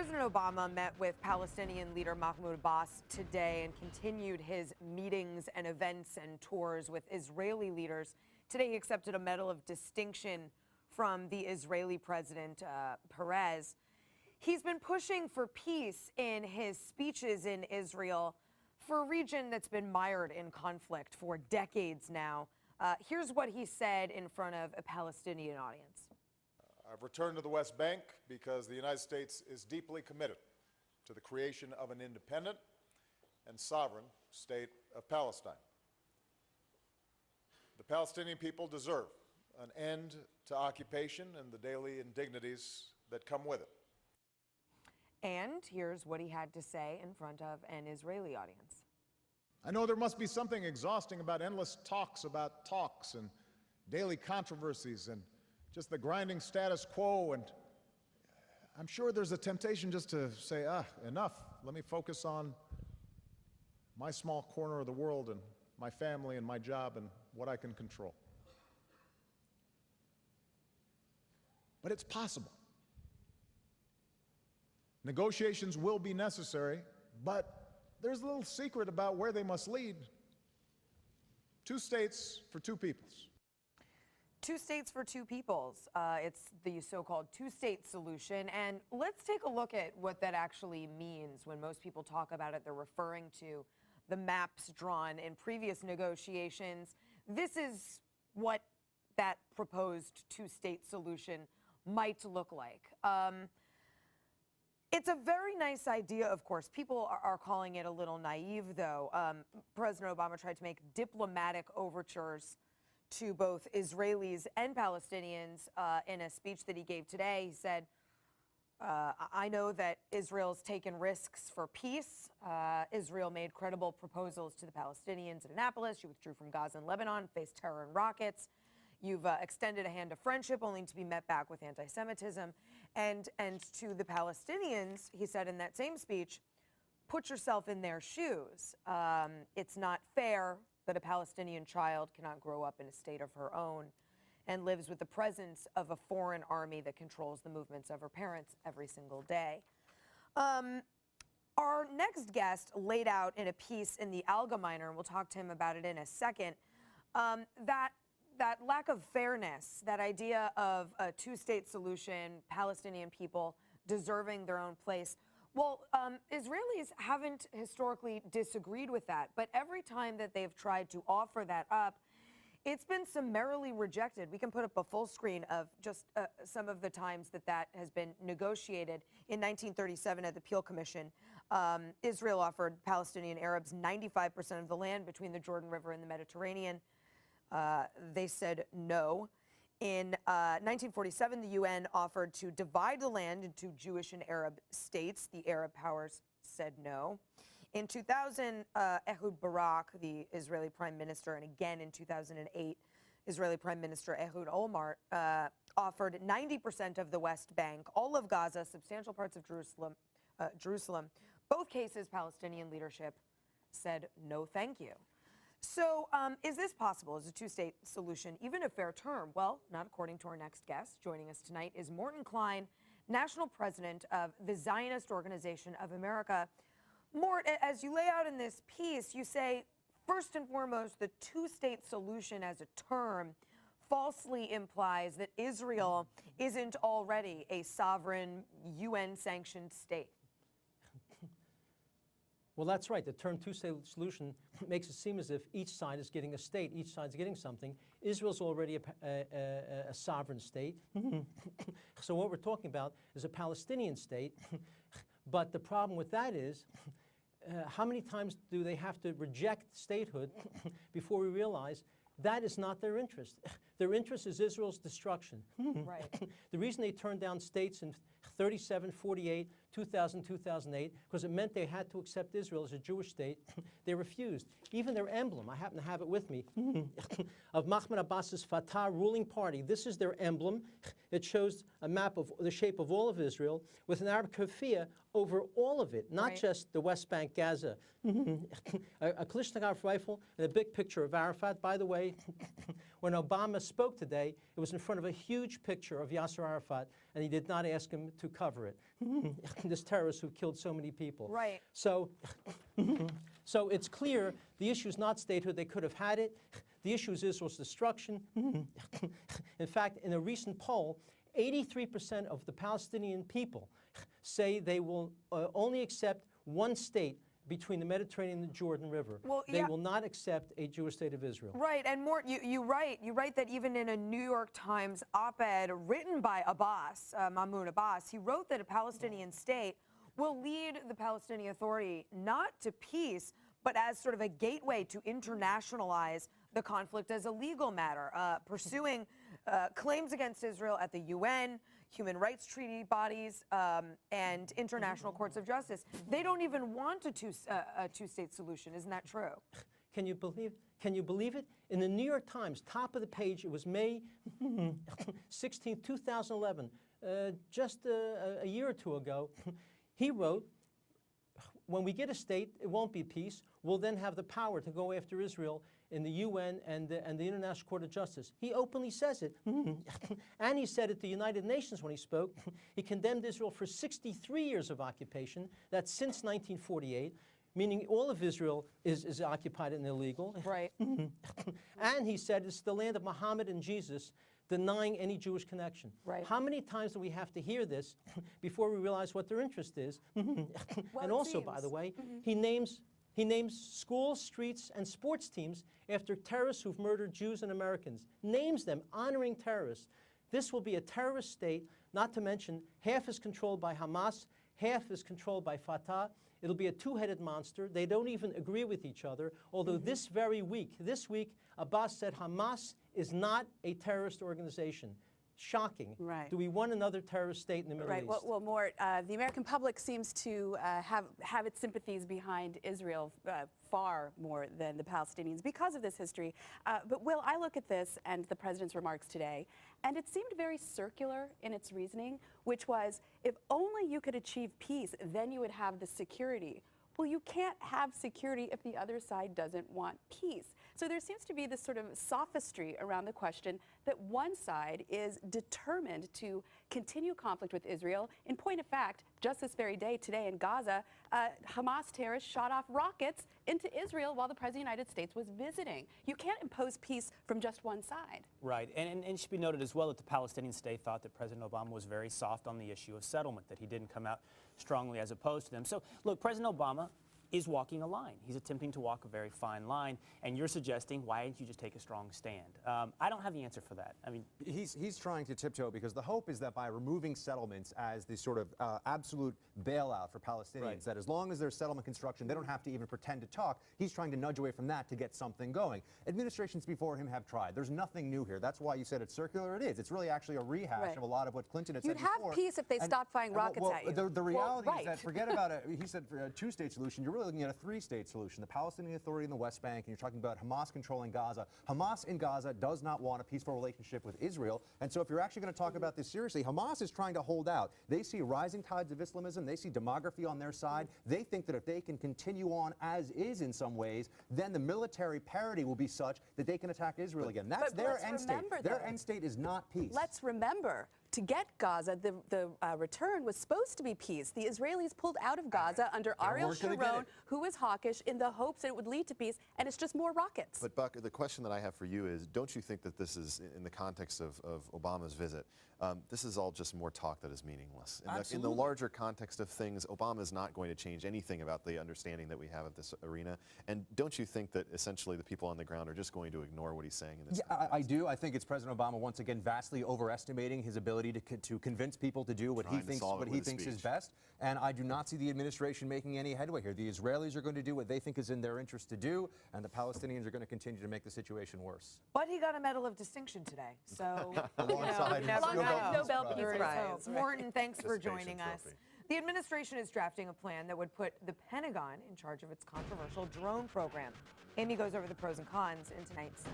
President Obama met with Palestinian leader Mahmoud Abbas today and continued his meetings and events and tours with Israeli leaders. Today, he accepted a Medal of Distinction from the Israeli President, Perez. He's been pushing for peace in his speeches in Israel for a region that's been mired in conflict for decades now. Here's what he said in front of a Palestinian audience. I've returned to the West Bank because the United States is deeply committed to the creation of an independent and sovereign state of Palestine. The Palestinian people deserve an end to occupation and the daily indignities that come with it. And here's what he had to say in front of an Israeli audience. I know there must be something exhausting about endless talks about talks and daily controversies and just the grinding status quo, and I'm sure there's a temptation just to say, enough. Let me focus on my small corner of the world and my family and my job and what I can control. But it's possible. Negotiations will be necessary, but there's a little secret about where they must lead. 2 states for 2 peoples. 2 states for 2 peoples. It's the so-called two-state solution. And let's take a look at what that actually means. When most people talk about it, they're referring to the maps drawn in previous negotiations. This is what that proposed two-state solution might look like. It's a very nice idea, of course. People are calling it a little naive, though. President Obama tried to make diplomatic overtures to both Israelis and Palestinians in a speech that he gave today. He said, I know that Israel's taken risks for peace. Israel made credible proposals to the Palestinians in Annapolis. You withdrew from Gaza and Lebanon, faced terror and rockets. You've extended a hand of friendship only to be met back with anti-Semitism. And to the Palestinians, he said in that same speech, put yourself in their shoes. It's not fair that a Palestinian child cannot grow up in a state of her own and lives with the presence of a foreign army that controls the movements of her parents every single day. Our next guest laid out in a piece in the Allgemeiner, and we'll talk to him about it in a second, that lack of fairness, that idea of a two-state solution, Palestinian people deserving their own place. Well, Israelis haven't historically disagreed with that, but every time that they've tried to offer that up, it's been summarily rejected. We can put up a full screen of just some of the times that has been negotiated. In 1937 at the Peel Commission, Israel offered Palestinian Arabs 95% of the land between the Jordan River and the Mediterranean. They said no. In 1947, the UN offered to divide the land into Jewish and Arab states. The Arab powers said no. In 2000, Ehud Barak, the Israeli prime minister, and again in 2008, Israeli Prime Minister Ehud Olmert offered 90% of the West Bank, all of Gaza, substantial parts of Jerusalem. Both cases, Palestinian leadership said no, thank you. So is this possible? Is a two-state solution even a fair term? Well, not according to our next guest. Joining us tonight is Morton Klein, national president of the Zionist Organization of America. Mort, as you lay out in this piece, you say, first and foremost, the two-state solution as a term falsely implies that Israel isn't already a sovereign, UN-sanctioned state. Well, that's right. The term two-state solution makes it seem as if each side is getting a state, each side's getting something. Israel's already a sovereign state. So what we're talking about is a Palestinian state. But the problem with that is, how many times do they have to reject statehood before we realize that is not their interest? Their interest is Israel's destruction. Right. The reason they turned down states in 37, 48, 2000, 2008, because it meant they had to accept Israel as a Jewish state. They refused. Even their emblem, I happen to have it with me, of Mahmoud Abbas's Fatah ruling party. This is their emblem. It shows a map of the shape of all of Israel with an Arab keffiyeh over all of it, not just the West Bank, Gaza. A Kalashnikov rifle and a big picture of Arafat. By the way, when Obama spoke today, it was in front of a huge picture of Yasser Arafat, and he did not ask him to cover it. This terrorist who killed so many people. Right. So, so it's clear the issue is not statehood. They could have had it. The issue is Israel's destruction. In fact, in a recent poll, 83% of the Palestinian people say they will only accept one state between the Mediterranean and the Jordan River. Well, they yeah. will not accept a Jewish state of Israel. Right, and Mort, you write that even in a New York Times op-ed written by Abbas, Mahmoud Abbas, he wrote that a Palestinian state will lead the Palestinian Authority not to peace, but as sort of a gateway to internationalize the conflict as a legal matter, pursuing claims against Israel at the UN, human rights treaty bodies, and international courts of justice. They don't even want a two-state solution. Isn't that true? Can you believe it? In the New York Times, top of the page, it was May 16, 2011, just a year or two ago, he wrote, when we get a state, it won't be peace. We'll then have the power to go after Israel in the UN and the International Court of Justice. He openly says it. And he said at the United Nations when he spoke, he condemned Israel for 63 years of occupation. That's since 1948, meaning all of Israel is occupied and illegal. Right. And he said it's the land of Muhammad and Jesus, denying any Jewish connection. Right. How many times do we have to hear this before we realize what their interest is? Well, and it also, by seems. the way, he names schools, streets, and sports teams after terrorists who've murdered Jews and Americans. Names them, honoring terrorists. This will be a terrorist state, not to mention half is controlled by Hamas, half is controlled by Fatah. It'll be a two-headed monster. They don't even agree with each other, although this week, Abbas said Hamas is not a terrorist organization. Shocking. Right. Do we want another terrorist state in the Middle Right. East? Well, Mort, the American public seems to have its sympathies behind Israel far more than the Palestinians because of this history. But Will, I look at this and the president's remarks today, and it seemed very circular in its reasoning, which was, if only you could achieve peace, then you would have the security. Well, you can't have security if the other side doesn't want peace. So there seems to be this sort of sophistry around the question that one side is determined to continue conflict with Israel. In point of fact, just this very day, today in Gaza, Hamas terrorists shot off rockets into Israel while the President of the United States was visiting. You can't impose peace from just one side. Right, and it should be noted as well that the Palestinian state thought that President Obama was very soft on the issue of settlement, that he didn't come out strongly as opposed to them. So, look, President Obama is walking a line. He's attempting to walk a very fine line, and you're suggesting, why didn't you just take a strong stand? I don't have the answer for that. I mean, he's trying to tiptoe because the hope is that by removing settlements as the sort of absolute bailout for Palestinians, Right. that as long as there's settlement construction, they don't have to even pretend to talk. He's trying to nudge away from that to get something going. Administrations before him have tried. There's nothing new here. That's why you said it's circular. It is. It's really actually a rehash Right. of a lot of what Clinton had You'd said before. have peace if they stopped firing rockets at you. The reality Well, is that right. forget about it. He said for a two-state solution. You're really looking at a three-state solution. The Palestinian Authority in the West Bank, and you're talking about Hamas controlling Gaza. Hamas in Gaza does not want a peaceful relationship with Israel. And so if you're actually going to talk about this seriously, Hamas is trying to hold out. They see rising tides of Islamism. They see demography on their side. They think that if they can continue on as is in some ways, then the military parity will be such that they can attack Israel again. That's but their let's end state. remember, Their though, end state is not peace. Let's remember, to get Gaza, the return was supposed to be peace. The Israelis pulled out of Gaza under Ariel weren't gonna get Sharon, it. who was hawkish, in the hopes that it would lead to peace, and it's just more rockets. But Buck, the question that I have for you is, don't you think that this is, in the context of Obama's visit, this is all just more talk that is meaningless? In the larger context of things, Obama is not going to change anything about the understanding that we have of this arena. And don't you think that essentially the people on the ground are just going to ignore what he's saying in this context? I do. I think it's President Obama once again vastly overestimating his ability to convince people to do what he Trying to thinks solve it with a is speech. best. And I do not see the administration making any headway here. The Israelis are going to do what they think is in their interest to do, and the Palestinians are going to continue to make the situation worse. But he got a Medal of Distinction today, so Alongside you never Alongside know. Nobel Peace There is Prize, hope. right. Morton, thanks for Participation joining us. trophy. The administration is drafting a plan that would put the Pentagon in charge of its controversial drone program. Amy goes over the pros and cons in tonight's